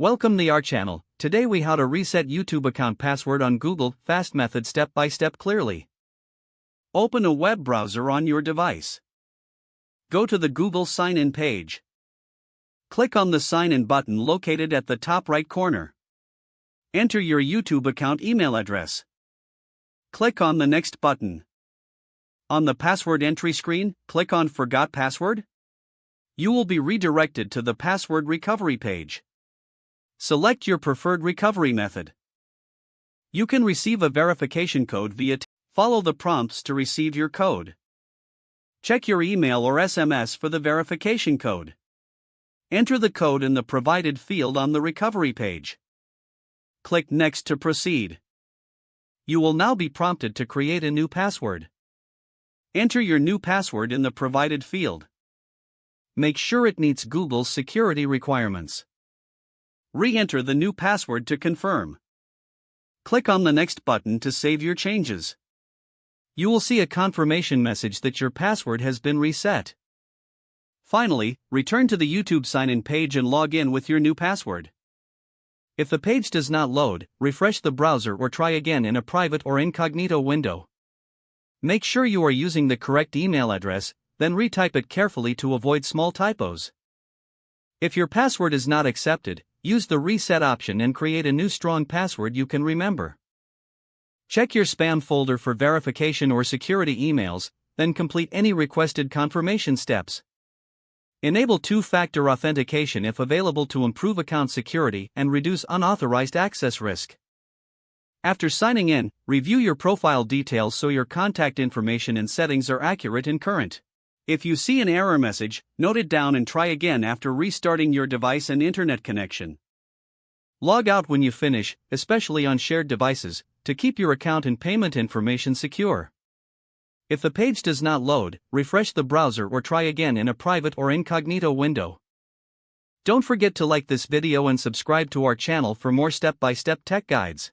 Welcome to our channel. Today we how to reset YouTube account password on Google, fast method step by step clearly. Open a web browser on your device. Go to the Google sign-in page. Click on the sign-in button located at the top right corner. Enter your YouTube account email address. Click on the next button. On the password entry screen, click on Forgot Password. You will be redirected to the password recovery page. Select your preferred recovery method. You can receive a verification code via follow the prompts to receive your code. Check your email or SMS for the verification code. Enter the code in the provided field on the recovery page. Click Next to proceed. You will now be prompted to create a new password. Enter your new password in the provided field. Make sure it meets Google's security requirements. Re-enter the new password to confirm. Click on the Next button to save your changes. You will see a confirmation message that your password has been reset. Finally, return to the YouTube sign-in page and log in with your new password. If the page does not load, refresh the browser or try again in a private or incognito window. Make sure you are using the correct email address, then retype it carefully to avoid small typos. If your password is not accepted, use the reset option and create a new strong password you can remember. Check your spam folder for verification or security emails, then complete any requested confirmation steps. Enable two-factor authentication if available to improve account security and reduce unauthorized access risk. After signing in, review your profile details so your contact information and settings are accurate and current. If you see an error message, note it down and try again after restarting your device and internet connection. Log out when you finish, especially on shared devices, to keep your account and payment information secure. If the page does not load, refresh the browser or try again in a private or incognito window. Don't forget to like this video and subscribe to our channel for more step-by-step tech guides.